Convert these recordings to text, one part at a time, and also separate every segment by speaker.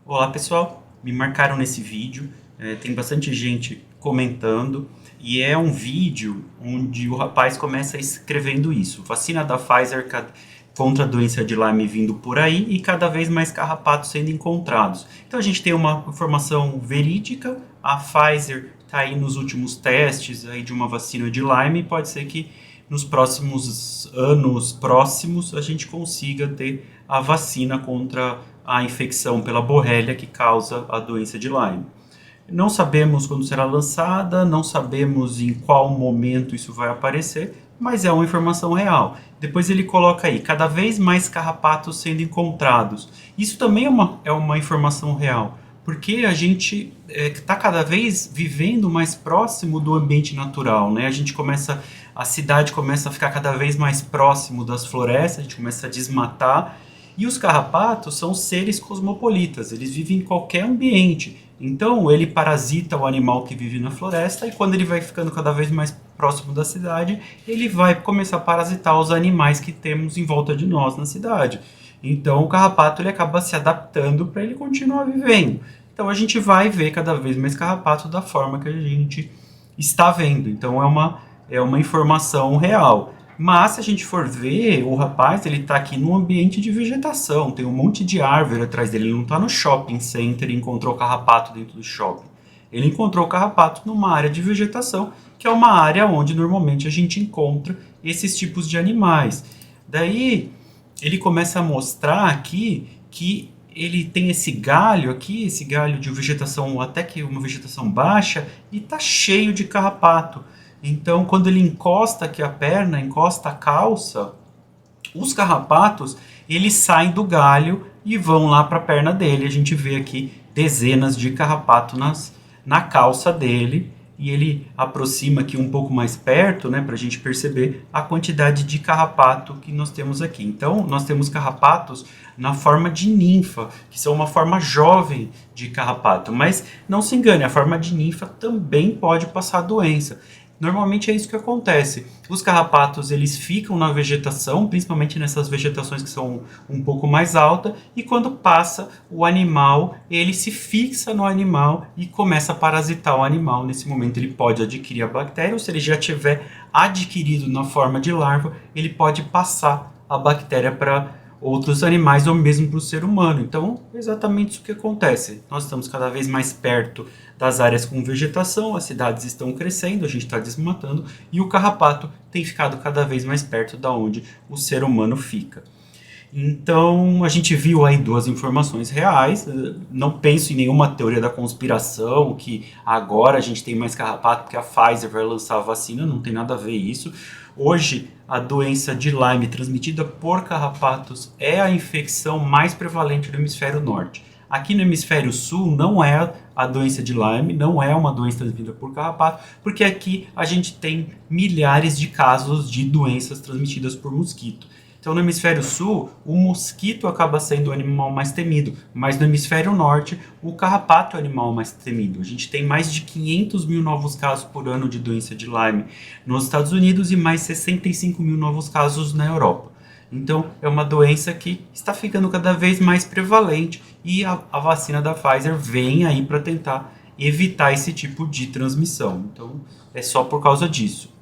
Speaker 1: Olá pessoal, me marcaram nesse vídeo, tem bastante gente comentando e é um vídeo onde o rapaz começa escrevendo isso: vacina da Pfizer contra a doença de Lyme vindo por aí e cada vez mais carrapatos sendo encontrados. Então a gente tem uma informação verídica, a Pfizer está aí nos últimos testes aí de uma vacina de Lyme e pode ser que nos próximos anos próximos a gente consiga ter a vacina contra a infecção pela borrélia que causa a doença de Lyme. Não sabemos quando será lançada, não sabemos em qual momento isso vai aparecer, mas é uma informação real. Depois ele coloca aí, cada vez mais carrapatos sendo encontrados. Isso também é uma informação real, porque a gente está cada vez vivendo mais próximo do ambiente natural, né? A cidade começa a ficar cada vez mais próximo das florestas, a gente começa a desmatar, e os carrapatos são seres cosmopolitas, eles vivem em qualquer ambiente. Então ele parasita o animal que vive na floresta e quando ele vai ficando cada vez mais próximo da cidade, ele vai começar a parasitar os animais que temos em volta de nós na cidade. Então o carrapato ele acaba se adaptando para ele continuar vivendo. Então a gente vai ver cada vez mais carrapato da forma que a gente está vendo. Então é uma informação real. Mas se a gente for ver, o rapaz ele está aqui num ambiente de vegetação, tem um monte de árvore atrás dele, ele não está no shopping center e encontrou carrapato dentro do shopping. Ele encontrou carrapato numa área de vegetação, que é uma área onde normalmente a gente encontra esses tipos de animais. Daí ele começa a mostrar aqui que ele tem esse galho aqui, esse galho de vegetação, até que uma vegetação baixa, e está cheio de carrapato. Então, quando ele encosta aqui a perna, encosta a calça, os carrapatos, eles saem do galho e vão lá para a perna dele. A gente vê aqui dezenas de carrapatos na calça dele. E ele aproxima aqui um pouco mais perto, né, para a gente perceber a quantidade de carrapato que nós temos aqui. Então, nós temos carrapatos na forma de ninfa, que são uma forma jovem de carrapato. Mas não se engane, a forma de ninfa também pode passar doença. Normalmente é isso que acontece. Os carrapatos eles ficam na vegetação, principalmente nessas vegetações que são um pouco mais altas, e quando passa o animal, ele se fixa no animal e começa a parasitar o animal. Nesse momento ele pode adquirir a bactéria, ou se ele já tiver adquirido na forma de larva, ele pode passar a bactéria para outros animais ou mesmo para o ser humano. Então, é exatamente isso que acontece. Nós estamos cada vez mais perto das áreas com vegetação, as cidades estão crescendo, a gente está desmatando e o carrapato tem ficado cada vez mais perto da onde o ser humano fica. Então, a gente viu aí duas informações reais. Não penso em nenhuma teoria da conspiração, que agora a gente tem mais carrapato porque a Pfizer vai lançar a vacina, não tem nada a ver isso. Hoje, a doença de Lyme transmitida por carrapatos é a infecção mais prevalente do hemisfério norte. Aqui no hemisfério sul não é a doença de Lyme, não é uma doença transmitida por carrapato, porque aqui a gente tem milhares de casos de doenças transmitidas por mosquito. Então, no hemisfério sul, o mosquito acaba sendo o animal mais temido, mas no hemisfério norte, o carrapato é o animal mais temido. A gente tem mais de 500 mil novos casos por ano de doença de Lyme nos Estados Unidos e mais 65 mil novos casos na Europa. Então, é uma doença que está ficando cada vez mais prevalente e a vacina da Pfizer vem aí para tentar evitar esse tipo de transmissão. Então, é só por causa disso.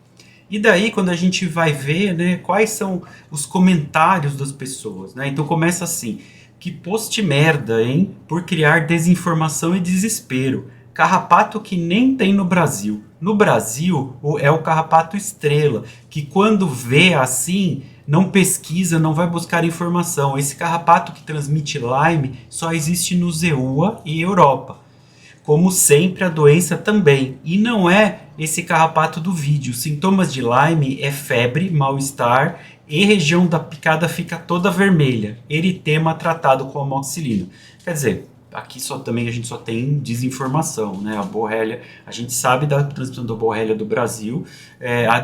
Speaker 1: E daí, quando a gente vai ver, né, quais são os comentários das pessoas, né? Então começa assim: que post merda, hein? Por criar desinformação e desespero. Carrapato que nem tem no Brasil. No Brasil é o carrapato estrela, que quando vê assim, não pesquisa, não vai buscar informação. Esse carrapato que transmite Lyme só existe no ZEUA e Europa. Como sempre, a doença também. E não é esse carrapato do vídeo. Sintomas de Lyme é febre, mal-estar e região da picada fica toda vermelha. Eritema tratado com amoxicilina. Quer dizer, aqui também a gente só tem desinformação, né? A borrélia, a gente sabe da transmissão da borrélia do Brasil.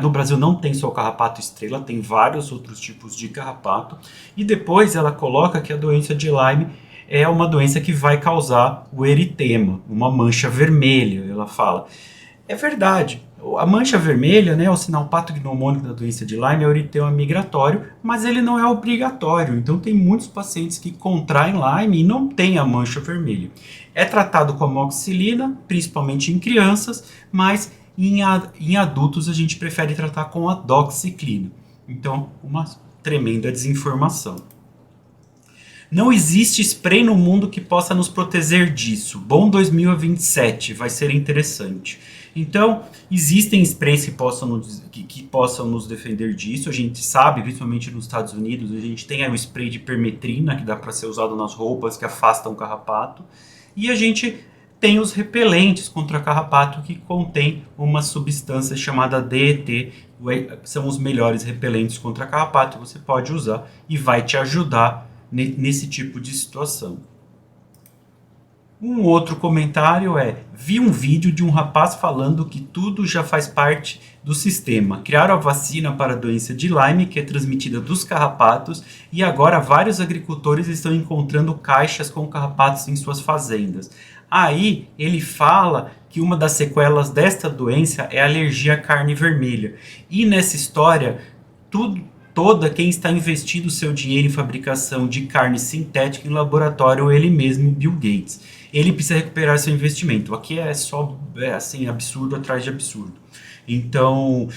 Speaker 1: No Brasil não tem só o carrapato estrela, tem vários outros tipos de carrapato. E depois ela coloca que a doença de Lyme é uma doença que vai causar o eritema, uma mancha vermelha, ela fala. É verdade. A mancha vermelha, né, o sinal patognomônico da doença de Lyme é o eritema migratório, mas ele não é obrigatório. Então tem muitos pacientes que contraem Lyme e não têm a mancha vermelha. É tratado com amoxicilina, principalmente em crianças, mas em adultos a gente prefere tratar com a doxiciclina. Então, uma tremenda desinformação. Não existe spray no mundo que possa nos proteger disso. Bom 2027, vai ser interessante. Então, existem sprays que possam nos defender disso. A gente sabe, principalmente nos Estados Unidos, a gente tem aí o spray de permetrina, que dá para ser usado nas roupas, que afastam o carrapato. E a gente tem os repelentes contra carrapato, que contém uma substância chamada DET, são os melhores repelentes contra carrapato que você pode usar e vai te ajudar nesse tipo de situação. Um outro comentário é: vi um vídeo de um rapaz falando que tudo já faz parte do sistema. Criaram a vacina para a doença de Lyme, que é transmitida dos carrapatos, e agora vários agricultores estão encontrando caixas com carrapatos em suas fazendas. Aí ele fala que uma das sequelas desta doença é a alergia à carne vermelha. E nessa história, quem está investindo seu dinheiro em fabricação de carne sintética em laboratório é ele mesmo, Bill Gates. Ele precisa recuperar seu investimento. Aqui é só assim, absurdo atrás de absurdo. Então,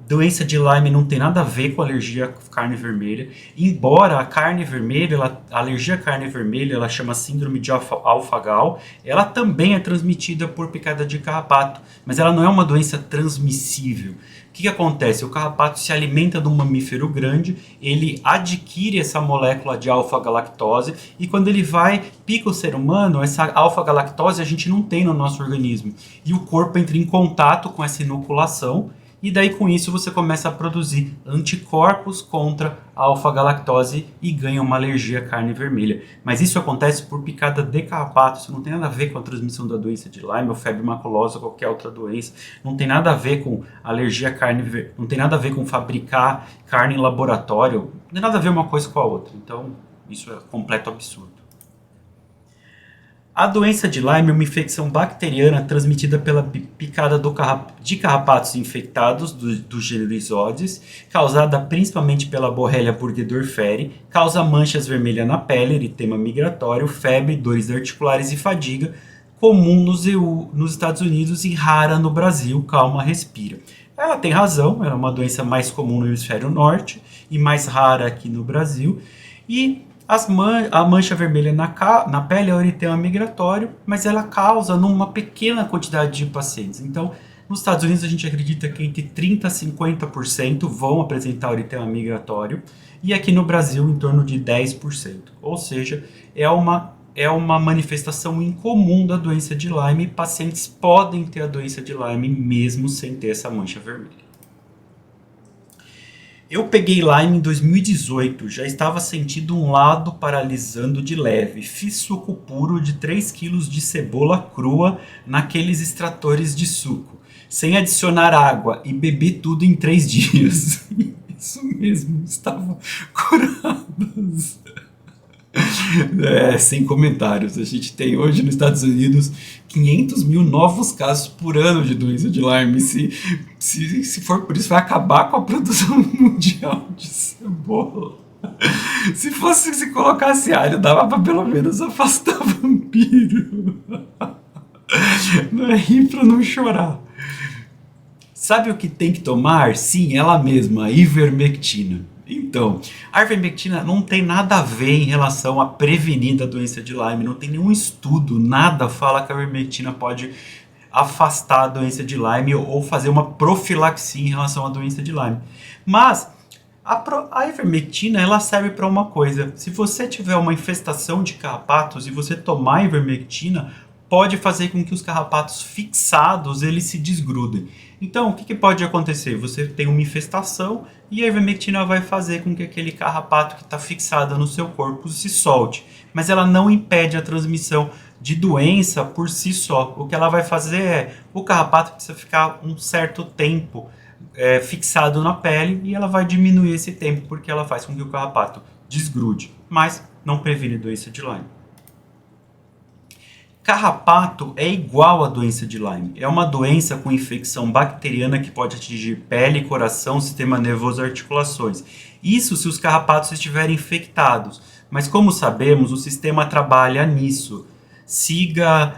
Speaker 1: doença de Lyme não tem nada a ver com alergia à carne vermelha, embora a carne vermelha, a alergia à carne vermelha, ela chama síndrome de Alpha-Gal, ela também é transmitida por picada de carrapato, mas ela não é uma doença transmissível. O que acontece? O carrapato se alimenta de um mamífero grande, ele adquire essa molécula de alfa-galactose e quando ele pica o ser humano, essa alfa-galactose a gente não tem no nosso organismo. E o corpo entra em contato com essa inoculação e daí com isso você começa a produzir anticorpos contra a alfa-galactose e ganha uma alergia à carne vermelha. Mas isso acontece por picada de carrapato, isso não tem nada a ver com a transmissão da doença de Lyme ou febre maculosa ou qualquer outra doença. Não tem nada a ver com alergia à carne vermelha, não tem nada a ver com fabricar carne em laboratório, não tem nada a ver uma coisa com a outra. Então isso é completo absurdo. A doença de Lyme é uma infecção bacteriana transmitida pela picada de carrapatos infectados do gênero Isódeos, causada principalmente pela Borrelia burgdorferi, causa manchas vermelhas na pele, eritema migratório, febre, dores articulares e fadiga, comum nos Estados Unidos e rara no Brasil. Calma, respira. Ela tem razão, ela é uma doença mais comum no hemisfério norte e mais rara aqui no Brasil. E a mancha vermelha na pele é o eritema migratório, mas ela causa numa pequena quantidade de pacientes. Então, nos Estados Unidos a gente acredita que entre 30% a 50% vão apresentar o eritema migratório e aqui no Brasil em torno de 10%. Ou seja, é uma manifestação incomum da doença de Lyme e pacientes podem ter a doença de Lyme mesmo sem ter essa mancha vermelha. Eu peguei Lyme em 2018, já estava sentindo um lado paralisando de leve. Fiz suco puro de 3 kg de cebola crua naqueles extratores de suco, sem adicionar água e bebi tudo em 3 dias. Isso mesmo, estavam curados. Sem comentários. A gente tem hoje nos Estados Unidos 500 mil novos casos por ano de doença de Lyme. Se for por isso, vai acabar com a produção mundial de cebola. Se colocasse alho, dava pra pelo menos afastar vampiro. Não é rir pra não chorar. Sabe o que tem que tomar? Sim, ela mesma, a ivermectina. Então, a ivermectina não tem nada a ver em relação a prevenir a doença de Lyme, não tem nenhum estudo, nada fala que a ivermectina pode afastar a doença de Lyme ou fazer uma profilaxia em relação à doença de Lyme. Mas a ivermectina ela serve para uma coisa: se você tiver uma infestação de carrapatos e você tomar a ivermectina, pode fazer com que os carrapatos fixados eles se desgrudem. Então, o que pode acontecer? Você tem uma infestação e a ivermectina vai fazer com que aquele carrapato que está fixado no seu corpo se solte. Mas ela não impede a transmissão de doença por si só. O que ela vai fazer é, o carrapato precisa ficar um certo tempo fixado na pele e ela vai diminuir esse tempo porque ela faz com que o carrapato desgrude, mas não previne doença de Lyme. Carrapato é igual à doença de Lyme. É uma doença com infecção bacteriana que pode atingir pele, coração, sistema nervoso e articulações. Isso se os carrapatos estiverem infectados. Mas como sabemos, o sistema trabalha nisso. Siga,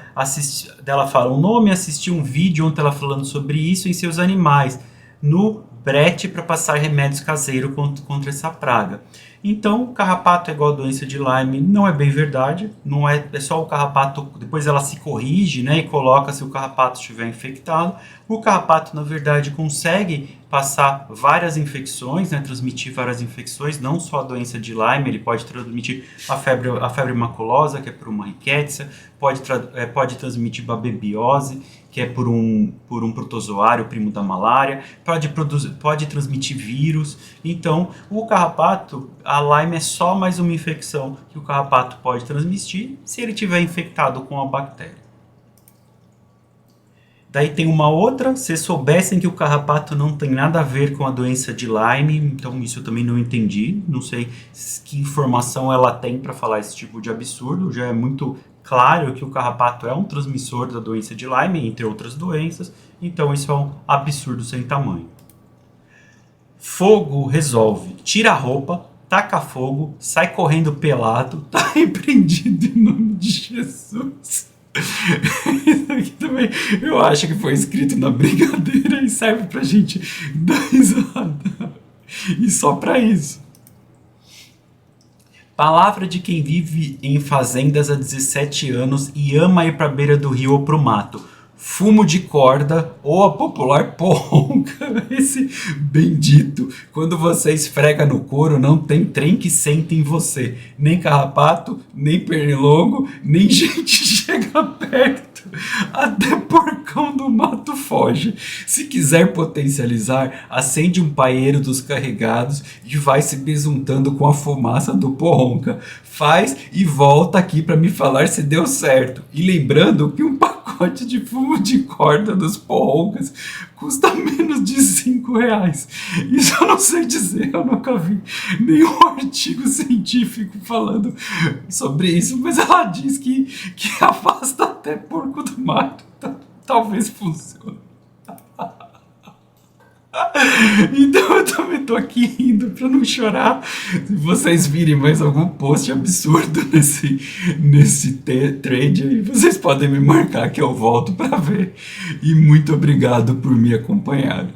Speaker 1: ela fala um nome, assistir um vídeo onde ela falando sobre isso em seus animais, no brete para passar remédios caseiros contra essa praga. Então, o carrapato é igual a doença de Lyme, não é bem verdade, não é só o carrapato, depois ela se corrige, né, e coloca se o carrapato estiver infectado. O carrapato, na verdade, consegue passar várias infecções, né, transmitir várias infecções, não só a doença de Lyme, ele pode transmitir a febre maculosa, que é por uma rickettsia, pode transmitir babebiose, que é por um protozoário, primo da malária, pode transmitir vírus. Então, o carrapato, a Lyme é só mais uma infecção que o carrapato pode transmitir se ele estiver infectado com a bactéria. Daí tem uma outra, se soubessem que o carrapato não tem nada a ver com a doença de Lyme, então isso eu também não entendi, não sei que informação ela tem para falar esse tipo de absurdo, já é muito claro que o carrapato é um transmissor da doença de Lyme, entre outras doenças, então isso é um absurdo sem tamanho. Fogo resolve, tira a roupa, taca fogo, sai correndo pelado, tá repreendido em nome de Jesus. Isso aqui também eu acho que foi escrito na brincadeira e serve pra gente dar risada. E só pra isso. Palavra de quem vive em fazendas há 17 anos e ama ir pra beira do rio ou pro mato. Fumo de corda ou a popular porronca. Esse bendito. Quando você esfrega no couro, não tem trem que sente em você. Nem carrapato, nem pernilongo, nem gente chega perto. Até porcão do mato foge. Se quiser potencializar, acende um paeiro dos carregados e vai se besuntando com a fumaça do porronca. Faz e volta aqui para me falar se deu certo. E lembrando que um pacote de fumo de corda dos porroncas custa menos de R$5. Isso eu não sei dizer, eu nunca vi nenhum artigo científico falando sobre isso, mas ela diz que afasta até porco do mato. Talvez funcione. Então eu também tô aqui rindo pra não chorar. Se vocês virem mais algum post absurdo nesse thread aí, vocês podem me marcar que eu volto pra ver. E muito obrigado por me acompanhar.